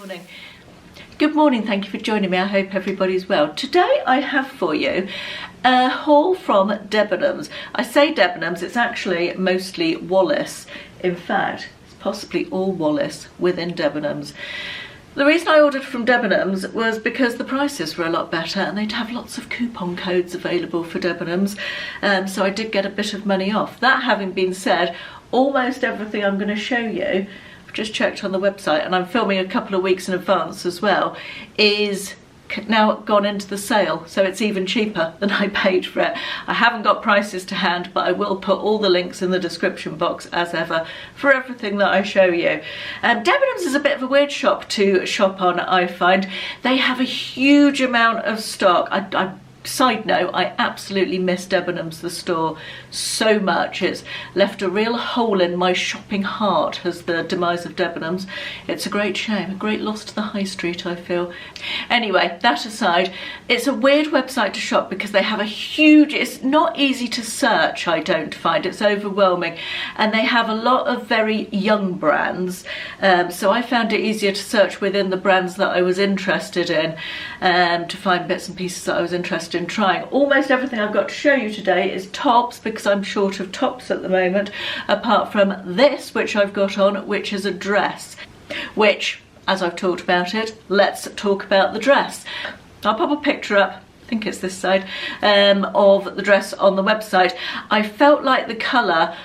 Morning. Good morning, thank you for joining me. I hope everybody's well. Today I have for you a haul from Debenhams. I say Debenhams, it's actually mostly Wallis. In fact, it's possibly all Wallis within Debenhams. The reason I ordered from Debenhams was because the prices were a lot better and they'd have lots of coupon codes available for Debenhams, so I did get a bit of money off. That having been said, almost everything I'm going to show you, I've just checked on the website and I'm filming a couple of weeks in advance as well, is now gone into the sale, so it's even cheaper than I paid for it. I haven't got prices to hand, but I will put all the links in the description box as ever for everything that I show you. Debenhams is a bit of a weird shop to shop on, I find. They have a huge amount of stock. Side note, I absolutely miss Debenhams, the store, so much. It's left a real hole in my shopping heart, as the demise of Debenhams. It's a great shame, a great loss to the high street, I feel. Anyway, that aside, it's a weird website to shop because they have a huge, it's not easy to search, I don't find, it's overwhelming. And they have a lot of very young brands, so I found it easier to search within the brands that I was interested in, to find bits and pieces that I was interested in trying. Almost everything I've got to show you today is tops, because I'm short of tops at the moment, apart from this which I've got on, which is a dress, which, as I've talked about it, let's talk about the dress. I'll pop a picture up, I think it's this side, of the dress on the website. I felt like the colour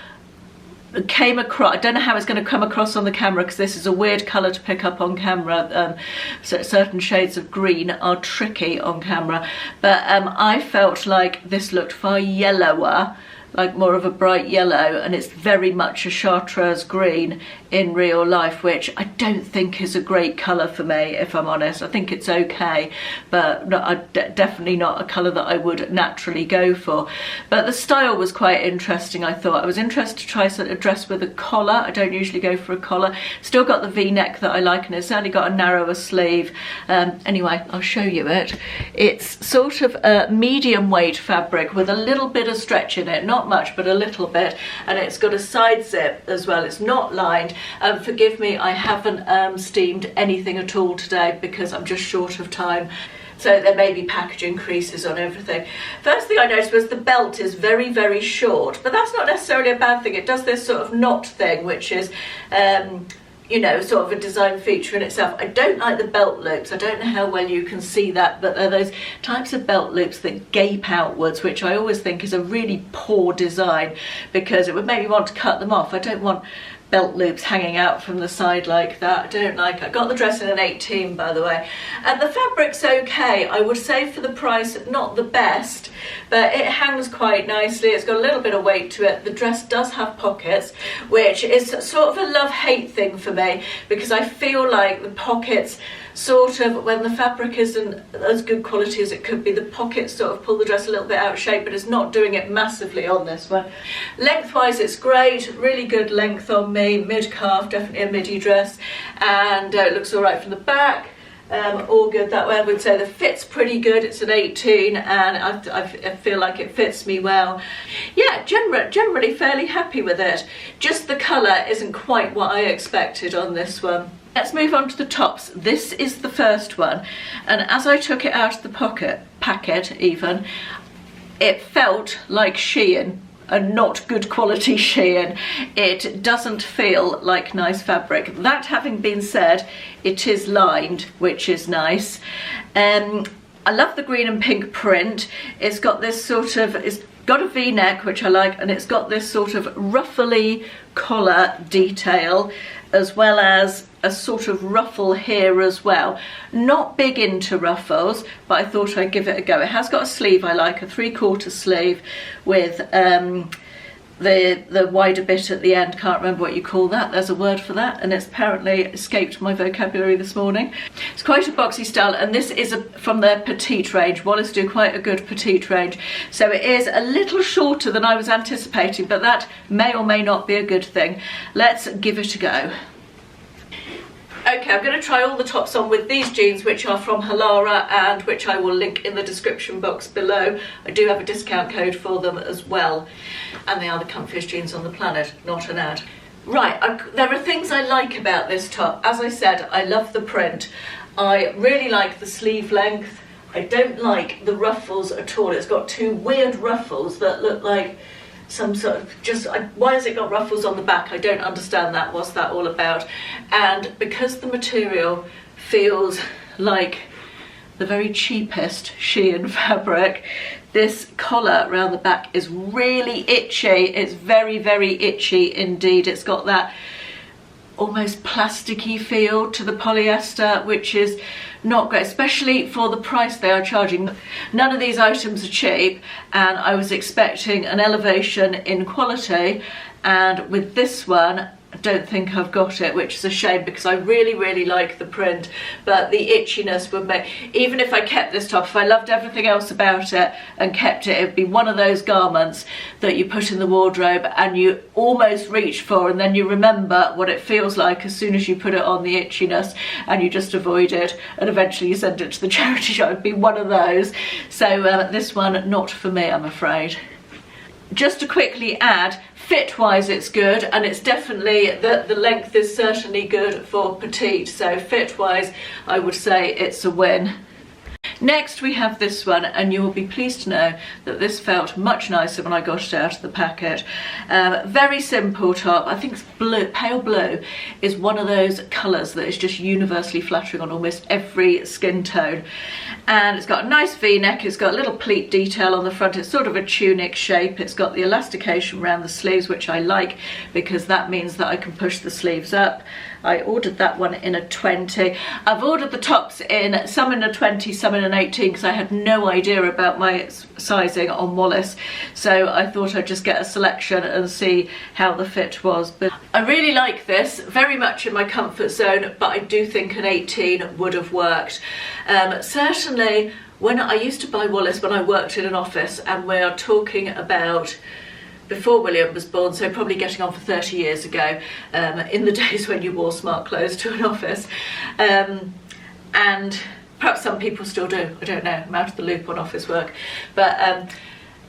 came across, I don't know how it's going to come across on the camera because this is a weird colour to pick up on camera, so certain shades of green are tricky on camera, but I felt like this looked far yellower, like more of a bright yellow, and it's very much a chartreuse green in real life, which I don't think is a great colour for me, if I'm honest. I think it's okay, but definitely not a colour that I would naturally go for. But the style was quite interesting, I thought. I was interested to try a dress with a collar. I don't usually go for a collar. Still got the V-neck that I like, and it's only got a narrower sleeve. Anyway, I'll show you it. It's sort of a medium weight fabric with a little bit of stretch in it, not much, but a little bit, and it's got a side zip as well. It's not lined. Forgive me, I haven't steamed anything at all today because I'm just short of time, so there may be packaging creases on everything. First thing I noticed was the belt is very, very short, but that's not necessarily a bad thing. It does this sort of knot thing, which is you know, sort of a design feature in itself. I don't like the belt loops. I don't know how well you can see that, but they're those types of belt loops that gape outwards, which I always think is a really poor design because it would make me want to cut them off. I don't want belt loops hanging out from the side like that. I don't like it. I got the dress in an 18, by the way, and the fabric's okay. I would say for the price, not the best, but it hangs quite nicely. It's got a little bit of weight to it. The dress does have pockets, which is sort of a love-hate thing for me, because I feel like the pockets sort of, when the fabric isn't as good quality as it could be, the pockets sort of pull the dress a little bit out of shape, but it's not doing it massively on this one. Lengthwise it's great, really good length on me, mid-calf, definitely a midi dress, and it looks all right from the back. All good that way. I would say the fit's pretty good. It's an 18 and I feel like it fits me well. Yeah, generally fairly happy with it. Just the colour isn't quite what I expected on this one. Let's move on to the tops. This is the first one, and as I took it out of the packet even, it felt like Shein, and not good quality Shein. It doesn't feel like nice fabric. That having been said, it is lined, which is nice. I love the green and pink print. It's got this sort of, it's got a V-neck, which I like, and it's got this sort of ruffly collar detail, as well as a sort of ruffle here as well. Not big into ruffles, but I thought I'd give it a go. It has got a sleeve I like, a 3/4 sleeve with the wider bit at the end. Can't remember what you call that. There's a word for that, and it's apparently escaped my vocabulary this morning. It's quite a boxy style, and this is from their petite range. Wallis do quite a good petite range, so it is a little shorter than I was anticipating, but that may or may not be a good thing. Let's give it a go. Okay, I'm going to try all the tops on with these jeans, which are from Halara and which I will link in the description box below. I do have a discount code for them as well, and they are the comfiest jeans on the planet, not an ad. Right, there are things I like about this top. As I said, I love the print. I really like the sleeve length. I don't like the ruffles at all. It's got two weird ruffles that look like some sort of why has it got ruffles on the back? I don't understand that. What's that all about? And because the material feels like the very cheapest Shein fabric, this collar around the back is really itchy. It's very, very itchy indeed. It's got that almost plasticky feel to the polyester, which is not great, especially for the price they are charging. None of these items are cheap, and I was expecting an elevation in quality, and with this one I don't think I've got it, which is a shame because I really, really like the print, but the itchiness would make, even if I kept this top, if I loved everything else about it and kept it, it'd be one of those garments that you put in the wardrobe and you almost reach for, and then you remember what it feels like as soon as you put it on, the itchiness, and you just avoid it, and eventually you send it to the charity shop. It'd be one of those. So this one, not for me, I'm afraid. Just to quickly add, fit wise it's good, and it's definitely, the length is certainly good for petite, so fit wise I would say it's a win. Next we have this one, and you will be pleased to know that this felt much nicer when I got it out of the packet. Very simple top. I think it's blue, pale blue is one of those colours that is just universally flattering on almost every skin tone. And it's got a nice V-neck, it's got a little pleat detail on the front, it's sort of a tunic shape, it's got the elastication around the sleeves, which I like because that means that I can push the sleeves up. I ordered that one in a 20. I've ordered the tops in some in a 20, some in an 18, because I had no idea about my sizing on Wallis, so I thought I'd just get a selection and see how the fit was. But I really like this, very much in my comfort zone, but I do think an 18 would have worked. Certainly when I used to buy Wallis when I worked in an office, and we are talking about before William was born, so probably getting on for 30 years ago, in the days when you wore smart clothes to an office. And perhaps some people still do, I don't know, I'm out of the loop on office work. But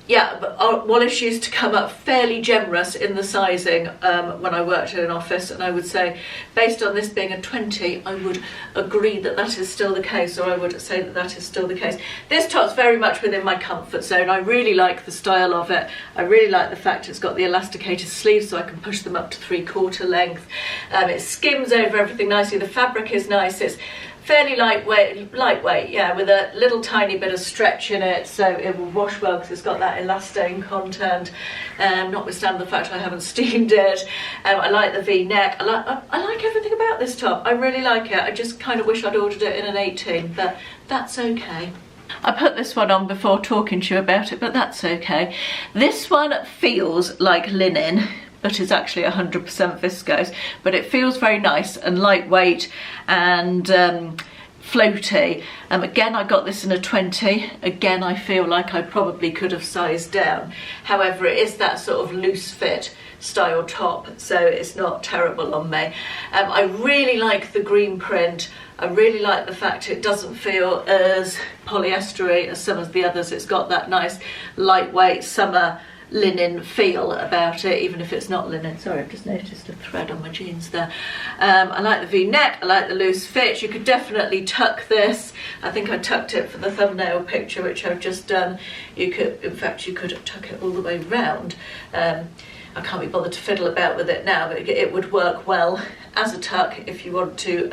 yeah, but Wallis used to come up fairly generous in the sizing when I worked in an office, and I would say, based on this being a 20, I would agree that that is still the case, or I would say that that is still the case. This top's very much within my comfort zone. I really like the style of it. I really like the fact it's got the elasticated sleeves, so I can push them up to 3/4 length. It skims over everything nicely. The fabric is nice. It's fairly lightweight, yeah, with a little tiny bit of stretch in it, so it will wash well because it's got that elastane content, notwithstanding the fact I haven't steamed it. I like the V-neck. I like everything about this top. I really like it. I just kind of wish I'd ordered it in an 18, but that's okay. I put this one on before talking to you about it, but that's okay. This one feels like linen, but is actually 100% viscose, but it feels very nice and lightweight and floaty. Again, I got this in a 20. Again, I feel like I probably could have sized down. However, it is that sort of loose fit style top, so it's not terrible on me. I really like the green print. I really like the fact it doesn't feel as polyestery as some of the others. It's got that nice lightweight summer linen feel about it, even if it's not linen. Sorry, I've just noticed a thread on my jeans there. I like the V-neck, I like the loose fit. You could definitely tuck this. I think I tucked it for the thumbnail picture, which I've just done. You could, in fact, you could tuck it all the way round. I can't be bothered to fiddle about with it now, but it would work well as a tuck if you want to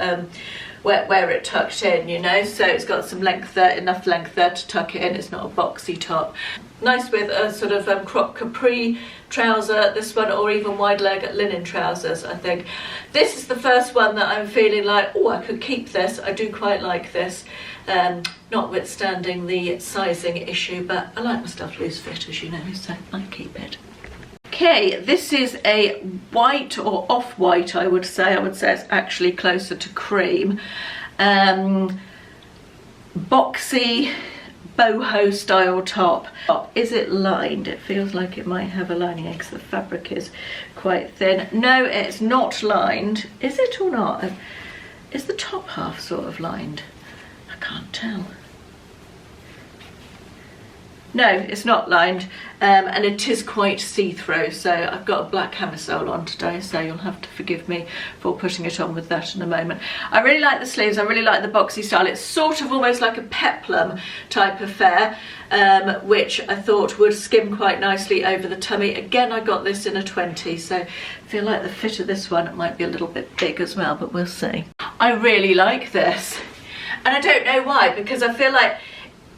wear it tucked in, you know. So it's got some length there, enough length there to tuck it in. It's not a boxy top. Nice with a sort of crop capri trouser, this one, or even wide leg linen trousers, I think. This is the first one that I'm feeling like, oh, I could keep this. I do quite like this, notwithstanding the sizing issue, but I like my stuff loose fit, as you know, so I keep it. Okay, this is a white or off-white, I would say. I would say it's actually closer to cream. Boxy boho style top. Is it lined? It feels like it might have a lining because the fabric is quite thin. No, it's not lined. Is it or not? Is the top half sort of lined? I can't tell. No, it's not lined, and it is quite see-through, so I've got a black camisole on today, so you'll have to forgive me for putting it on with that in a moment. I really like the sleeves, I really like the boxy style. It's sort of almost like a peplum type affair, which I thought would skim quite nicely over the tummy. Again, I got this in a 20, so I feel like the fit of this one might be a little bit big as well, but we'll see. I really like this, and I don't know why, because I feel like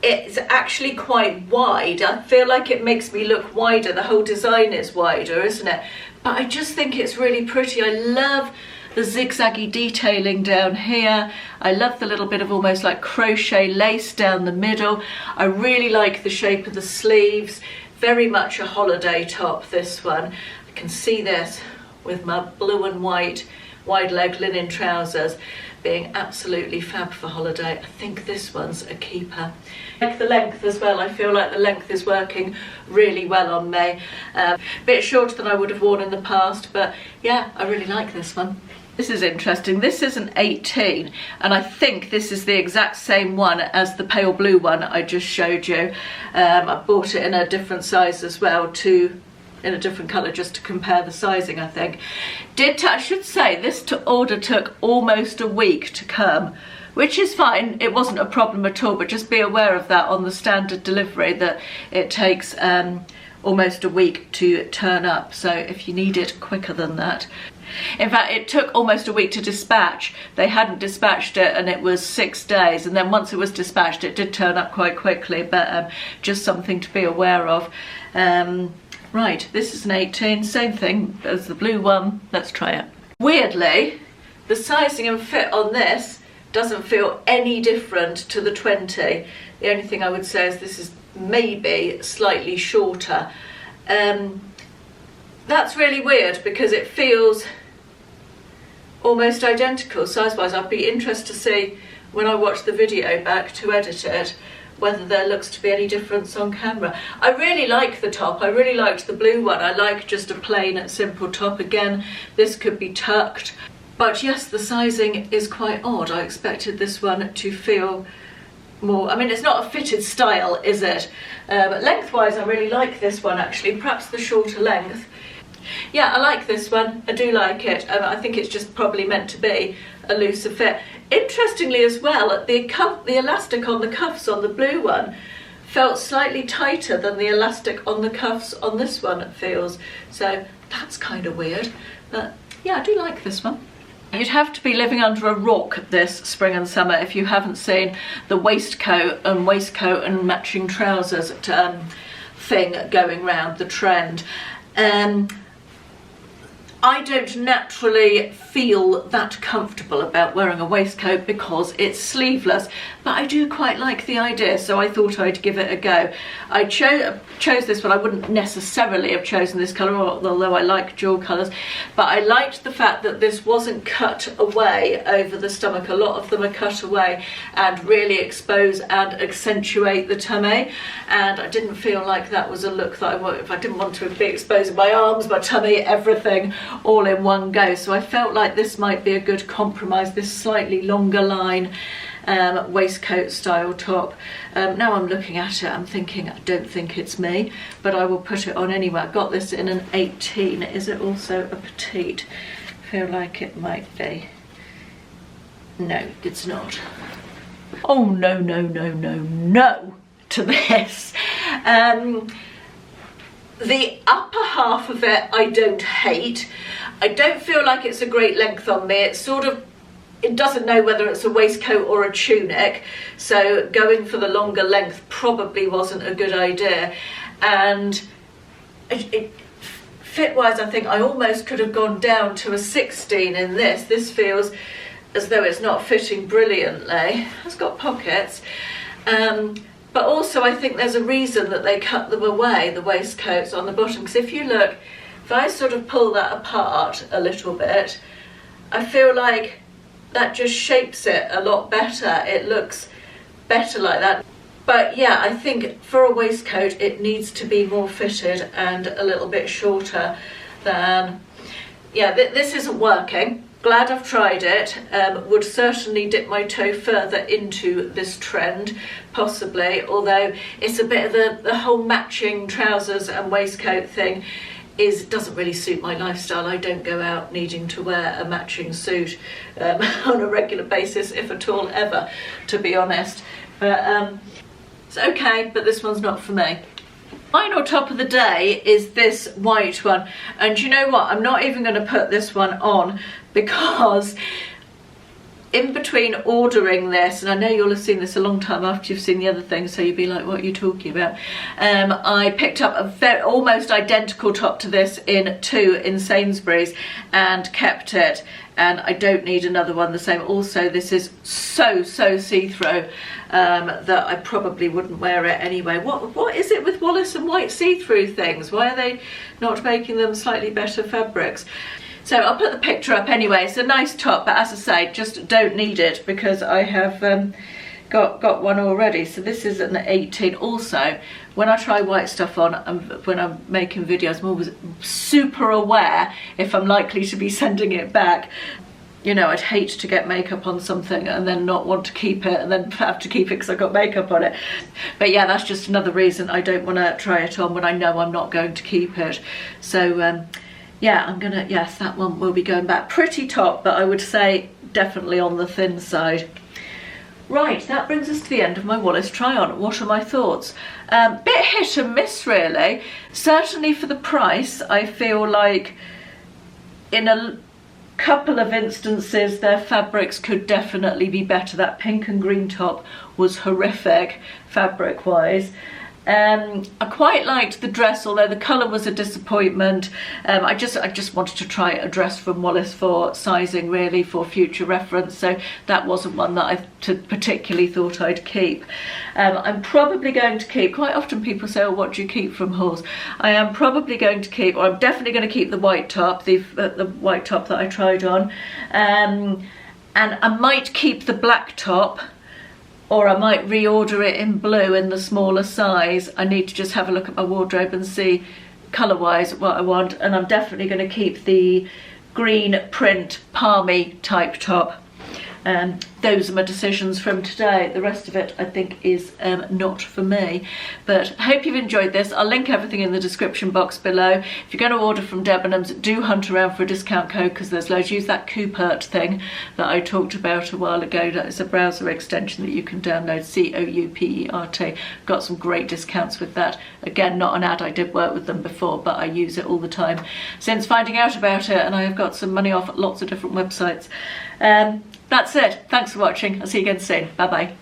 it's actually quite wide. I feel like it makes me look wider. The whole design is wider, isn't it? But I just think it's really pretty. I love the zigzaggy detailing down here. I love the little bit of almost like crochet lace down the middle. I really like the shape of the sleeves. Very much a holiday top, this one. I can see this with my blue and white wide leg linen trousers being absolutely fab for holiday. I think this one's a keeper. I like the length as well. I feel like the length is working really well on me. A bit shorter than I would have worn in the past, but yeah, I really like this one. This is interesting. This is an 18, and I think this is the exact same one as the pale blue one I just showed you. I bought it in a different size as well, in a different colour, just to compare the sizing, I think. I should say, this order took almost a week to come, which is fine. It wasn't a problem at all, but just be aware of that on the standard delivery, that it takes almost a week to turn up, so if you need it quicker than that. In fact, it took almost a week to dispatch. They hadn't dispatched it and it was 6 days, and then once it was dispatched it did turn up quite quickly, but just something to be aware of. Right, this is an 18, same thing as the blue one. Let's try it. Weirdly, the sizing and fit on this doesn't feel any different to the 20. The only thing I would say is this is maybe slightly shorter. That's really weird because it feels almost identical size-wise. I'd be interested to see when I watch the video back to edit it whether there looks to be any difference on camera. I really like the top. I really liked the blue one. I like just a plain simple top. Again, this could be tucked, but yes, the sizing is quite odd. I expected this one to feel more, I mean, it's not a fitted style, is it? But lengthwise I really like this one actually, perhaps the shorter length. Yeah, I like this one. I do like it. I think it's just probably meant to be a looser fit. Interestingly as well, the elastic on the cuffs on the blue one felt slightly tighter than the elastic on the cuffs on this one, it feels. So that's kind of weird. But yeah, I do like this one. You'd have to be living under a rock this spring and summer if you haven't seen the waistcoat and matching trousers thing going round, the trend. I don't naturally feel that comfortable about wearing a waistcoat because it's sleeveless, but I do quite like the idea, so I thought I'd give it a go. I chose this one. I wouldn't necessarily have chosen this colour, although I like dual colours, but I liked the fact that this wasn't cut away over the stomach. A lot of them are cut away and really expose and accentuate the tummy, and I didn't feel like that was a look that I didn't want to be exposing my arms, my tummy, everything all in one go. So I felt like this might be a good compromise, this slightly longer line waistcoat style top. Now I'm looking at it, I'm thinking, I don't think it's me, but I will put it on anyway. I got this in an 18. Is it also a petite? I feel like it might be. No, it's not. Oh no, no, no, no, no to this. The upper half of it I don't hate. I don't feel like it's a great length on me. It's sort of, it doesn't know whether it's a waistcoat or a tunic, so going for the longer length probably wasn't a good idea. And fit-wise, I think I almost could have gone down to a 16 in this. This feels as though it's not fitting brilliantly. It's got pockets. But also I think there's a reason that they cut them away, the waistcoats on the bottom, because if you look, if I sort of pull that apart a little bit, I feel like that just shapes it a lot better. It looks better like that. But yeah, I think for a waistcoat it needs to be more fitted and a little bit shorter than, yeah, this isn't working. Glad I've tried it. Would certainly dip my toe further into this trend, possibly, although it's a bit of the whole matching trousers and waistcoat thing doesn't really suit my lifestyle. I don't go out needing to wear a matching suit on a regular basis, if at all ever, to be honest. But it's okay, but this one's not for me. Final top of the day is this white one, and you know what, I'm not even going to put this one on because in between ordering this, and I know you'll have seen this a long time after you've seen the other thing, so you'd be like, what are you talking about? I picked up a almost identical top to this in Sainsbury's and kept it, and I don't need another one the same. Also, this is so see-through that I probably wouldn't wear it anyway. What is it with Wallis and white see-through things? Why are they not making them slightly better fabrics? So I'll put the picture up anyway. It's a nice top, but as I say, just don't need it because I have got one already. So this is an 18. Also, when I try white stuff on, when I'm making videos, I'm always super aware if I'm likely to be sending it back. You know, I'd hate to get makeup on something and then not want to keep it and then have to keep it because I've got makeup on it. But yeah, that's just another reason I don't want to try it on when I know I'm not going to keep it. So yeah, yes, that one will be going back. Pretty top, but I would say definitely on the thin side. Right, that brings us to the end of my Wallis try-on. What are my thoughts? Bit hit and miss, really. Certainly for the price, I feel like in a couple of instances their fabrics could definitely be better. That pink and green top was horrific fabric-wise. I quite liked the dress, although the colour was a disappointment. I just wanted to try a dress from Wallis for sizing, really, for future reference, so that wasn't one that I particularly thought I'd keep. I'm probably going to keep, quite often people say, oh, what do you keep from hauls? I am probably going to keep, or I'm definitely going to keep the white top, the white top that I tried on, and I might keep the black top, or I might reorder it in blue in the smaller size. I need to just have a look at my wardrobe and see colour-wise what I want. And I'm definitely going to keep the green print palmy type top. Those are my decisions from today. The rest of it I think is not for me, but I hope you've enjoyed this. I'll link everything in the description box below. If you're going to order from Debenhams, do hunt around for a discount code because there's loads. Use that Coupert thing that I talked about a while ago. That is a browser extension that you can download, Coupert. Got some great discounts with that. Again, not an ad, I did work with them before, but I use it all the time since finding out about it, and I have got some money off at lots of different websites. That's it. Thanks for watching. I'll see you again soon. Bye bye.